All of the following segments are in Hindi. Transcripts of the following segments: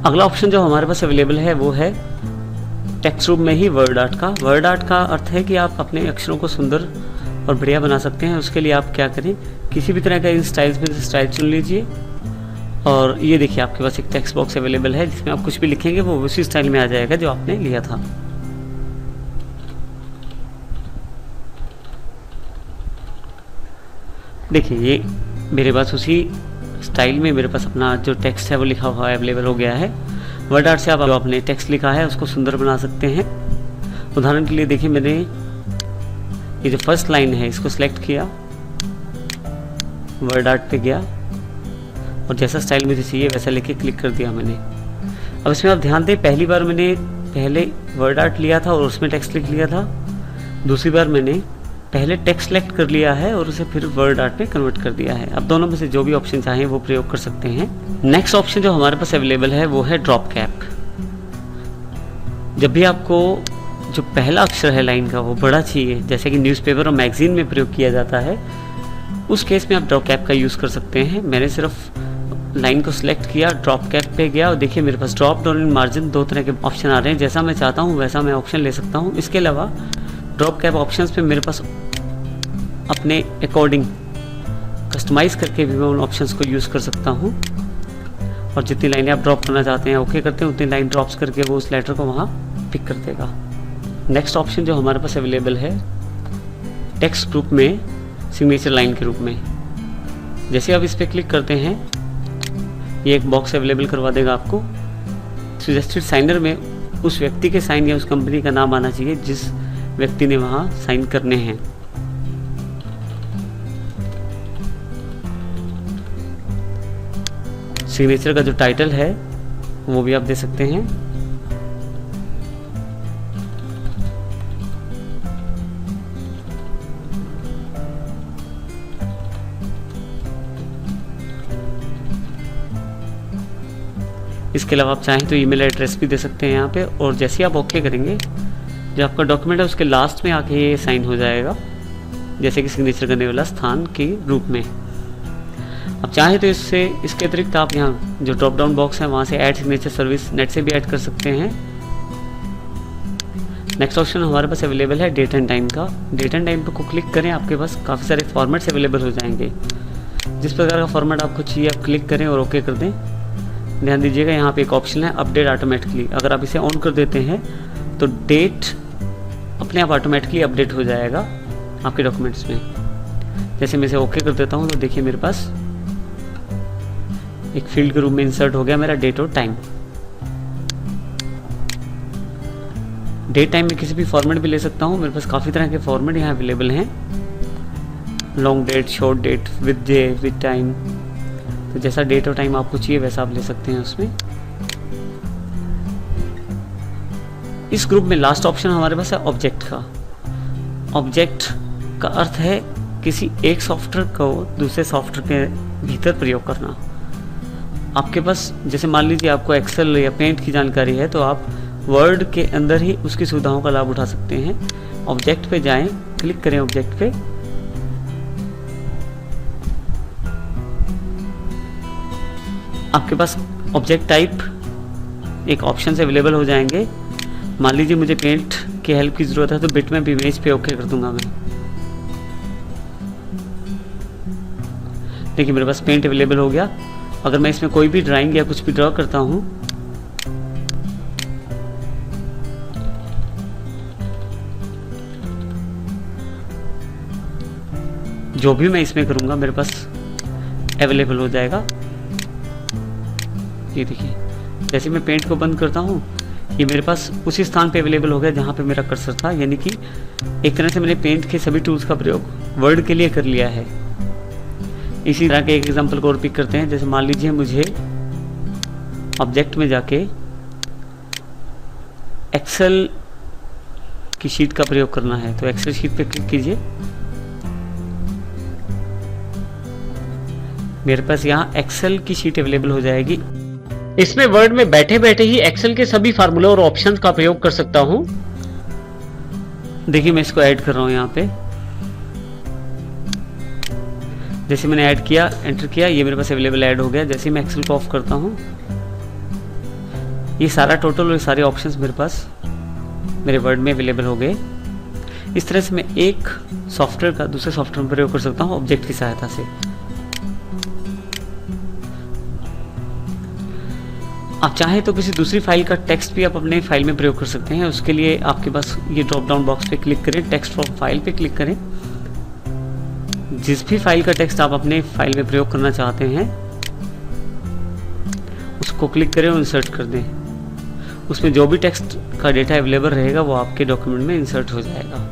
अगला ऑप्शन जो हमारे पास अवेलेबल है वो है टेक्स्ट रूप में ही वर्ड आर्ट का। वर्ड आर्ट का अर्थ है कि आप अपने अक्षरों को सुंदर और बढ़िया बना सकते हैं। उसके लिए आप क्या करें, किसी भी तरह का इन स्टाइल्स में से स्टाइल चुन लीजिए और ये देखिए आपके पास एक टेक्स्ट बॉक्स अवेलेबल है जिसमें आप कुछ भी लिखेंगे वो उसी स्टाइल में आ जाएगा जो आपने लिया था। देखिए ये मेरे पास उसी स्टाइल में मेरे पास अपना जो टेक्स्ट है वो लिखा हुआ है अवेलेबल हो गया है। वर्ड आर्ट से आप जो आपने टेक्स्ट लिखा है उसको सुंदर बना सकते हैं। उदाहरण के लिए देखिए मैंने ये जो फर्स्ट लाइन है इसको सिलेक्ट किया, वर्ड आर्ट पे गया और जैसा स्टाइल मुझे चाहिए वैसा लेके क्लिक कर दिया मैंने। अब इसमें आप ध्यान दें, पहली बार मैंने पहले वर्ड आर्ट लिया था और उसमें टेक्स्ट लिख लिया था। दूसरी बार मैंने पहले टेक्स्ट सेलेक्ट कर लिया है और उसे फिर वर्ड आर्ट में कन्वर्ट कर दिया है। अब दोनों में से जो भी ऑप्शन चाहें वो प्रयोग कर सकते हैं। नेक्स्ट ऑप्शन जो हमारे पास अवेलेबल है वो है ड्रॉप कैप। जब भी आपको जो पहला अक्षर है लाइन का वो बड़ा चाहिए, जैसे कि न्यूज़पेपर और मैगजीन में प्रयोग किया जाता है, उस केस में आप ड्रॉप कैप का यूज़ कर सकते हैं। मैंने सिर्फ लाइन को सिलेक्ट किया, ड्रॉप कैप पे गया और देखिए मेरे पास ड्रॉप डाउन इन मार्जिन दो तरह के ऑप्शन आ रहे हैं। जैसा मैं चाहता हूँ वैसा मैं ऑप्शन ले सकता हूँ। इसके अलावा ड्रॉप कैप ऑप्शंस पे मेरे पास अपने अकॉर्डिंग कस्टमाइज़ करके भी मैं उन ऑप्शंस को यूज़ कर सकता हूँ और जितनी लाइनें आप ड्रॉप करना चाहते हैं ओके करते हैं, उतनी लाइन ड्रॉप्स करके वो उस लेटर को वहाँ पिक कर देगा। नेक्स्ट ऑप्शन जो हमारे पास अवेलेबल है टेक्स्ट ग्रुप में सिग्नेचर लाइन के रूप में। जैसे आप इस पर क्लिक करते हैं ये एक बॉक्स अवेलेबल करवा देगा आपको। सजेस्टेड साइनर में उस व्यक्ति के साइन या उस कंपनी का नाम आना चाहिए जिस व्यक्ति ने वहाँ साइन करने हैं। सिग्नेचर का जो टाइटल है वो भी आप दे सकते हैं। इसके अलावा आप चाहें तो ईमेल एड्रेस भी दे सकते हैं यहाँ पे। और जैसे ही आप ओके करेंगे जो आपका डॉक्यूमेंट है उसके लास्ट में आके ये साइन हो जाएगा, जैसे कि सिग्नेचर करने वाला स्थान के रूप में। अब चाहें तो इसके अतिरिक्त आप यहाँ जो ड्रॉप डाउन बॉक्स है वहाँ से ऐड सिग्नेचर सर्विस नेट से भी ऐड कर सकते हैं। नेक्स्ट ऑप्शन हमारे पास अवेलेबल है डेट एंड टाइम का। डेट एंड टाइम को क्लिक करें, आपके पास काफ़ी सारे फॉर्मेट्स अवेलेबल हो जाएंगे। जिस प्रकार का फॉर्मेट आपको चाहिए आप क्लिक करें और ओके कर दें। ध्यान दीजिएगा यहाँ पे एक ऑप्शन है अपडेट ऑटोमेटिकली। अगर आप इसे ऑन कर देते हैं तो डेट अपने आप ऑटोमेटिकली अपडेट हो जाएगा आपके डॉक्यूमेंट्स में। जैसे मैं इसे ओके कर देता हूँ तो देखिए मेरे पास एक फील्ड के रूप में इंसर्ट हो गया मेरा डेट और टाइम। डेट टाइम में किसी भी फॉर्मेट भी ले सकता हूँ। मेरे पास काफ़ी तरह के फॉर्मेट यहाँ अवेलेबल हैं, long date, short date, with day, with time. तो जैसा डेट और टाइम आपको चाहिए वैसा आप ले सकते हैं उसमें। इस ग्रुप में लास्ट ऑप्शन हमारे पास है ऑब्जेक्ट का। ऑब्जेक्ट का अर्थ है किसी एक सॉफ्टवेयर को दूसरे सॉफ्टवेयर के भीतर प्रयोग करना। आपके पास जैसे मान लीजिए आपको एक्सेल या पेंट की जानकारी है तो आप वर्ड के अंदर ही उसकी सुविधाओं का लाभ उठा सकते हैं। ऑब्जेक्ट पे जाएं, क्लिक करें ऑब्जेक्ट पे, आपके पास ऑब्जेक्ट टाइप एक ऑप्शन से अवेलेबल हो जाएंगे। मान लीजिए मुझे पेंट की हेल्प की ज़रूरत है तो बिटमैप इमेज पे ओके कर दूंगा मैं। देखिए मेरे पास पेंट अवेलेबल हो गया। अगर मैं इसमें कोई भी ड्राइंग या कुछ भी ड्रॉ करता हूँ जो भी मैं इसमें करूँगा मेरे पास अवेलेबल हो जाएगा। ये देखिए जैसे मैं पेंट को बंद करता हूँ ये मेरे पास उसी स्थान पे अवेलेबल हो गया जहाँ पे मेरा कर्सर था। यानी कि एक तरह से मैंने पेंट के सभी टूल्स का प्रयोग वर्ड के लिए कर लिया है। इसी तरह के एक एग्जांपल को और पिक करते हैं। जैसे मान लीजिए मुझे ऑब्जेक्ट में जाके एक्सेल की शीट का प्रयोग करना है तो एक्सेल शीट पे क्लिक कीजिए। मेरे पास यहाँ एक्सेल की शीट अवेलेबल हो जाएगी। इसमें वर्ड में बैठे बैठे ही एक्सेल के सभी फार्मूले और ऑप्शंस का प्रयोग कर सकता हूं। देखिए मैं इसको ऐड कर रहा हूं यहाँ पे। जैसे मैंने ऐड किया, एंटर किया, ये मेरे पास अवेलेबल ऐड हो गया। जैसे मैं एक्सेल को ऑफ करता हूं ये सारा टोटल और ये सारे ऑप्शंस मेरे पास मेरे वर्ड में अवेलेबल हो गए। इस तरह से मैं एक सॉफ्टवेयर का दूसरे सॉफ्टवेयर में प्रयोग कर सकता हूँ ऑब्जेक्ट की सहायता से। आप चाहें तो किसी दूसरी फाइल का टेक्स्ट भी आप अपने फाइल में प्रयोग कर सकते हैं। उसके लिए आपके पास ये ड्रॉप डाउन बॉक्स पे क्लिक करें, टेक्स्ट फ्रॉम फाइल पे क्लिक करें। जिस भी फाइल का टेक्स्ट आप अपने फाइल में प्रयोग करना चाहते हैं उसको क्लिक करें और इंसर्ट कर दें। उसमें जो भी टेक्स्ट का डेटा अवेलेबल रहेगा वो आपके डॉक्यूमेंट में इंसर्ट हो जाएगा।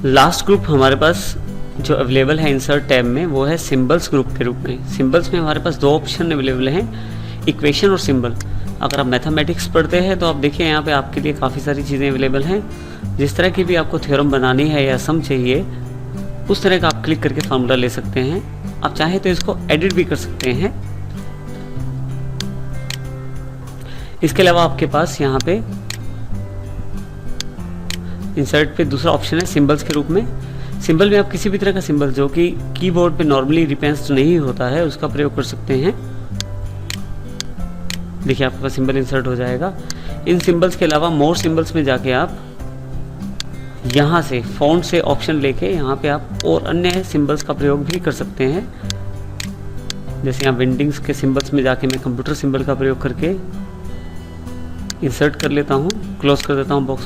लास्ट ग्रुप हमारे पास जो अवेलेबल है इंसर्ट टैब में वो है सिंबल्स ग्रुप के रूप में। सिंबल्स में हमारे पास दो ऑप्शन अवेलेबल हैं, इक्वेशन और सिंबल। अगर आप मैथमेटिक्स पढ़ते हैं तो आप देखिए यहाँ पे आपके लिए काफ़ी सारी चीज़ें अवेलेबल हैं। जिस तरह की भी आपको थ्योरम बनानी है या सम चाहिए उस तरह का आप क्लिक करके फार्मूला ले सकते हैं। आप चाहें तो इसको एडिट भी कर सकते हैं। इसके अलावा आपके पास यहाँ पे इंसर्ट पे दूसरा ऑप्शन है सिंबल्स के रूप में। सिंबल में आप किसी भी तरह का सिंबल जो कि कीबोर्ड पे नॉर्मली रिपेंस नहीं होता है उसका प्रयोग कर सकते हैं। देखिए आपके पास सिंबल इंसर्ट हो जाएगा। इन सिंबल्स के अलावा मोर सिंबल्स में जाके आप यहाँ से फॉन्ट से ऑप्शन लेके यहाँ पे आप और अन्य सिंबल्स का प्रयोग भी कर सकते हैं। जैसे यहाँ विंडिंग्स के सिंबल्स में जाके मैं कंप्यूटर सिंबल का प्रयोग करके इंसर्ट कर लेता हूँ, क्लोज कर देता हूँ बॉक्स को।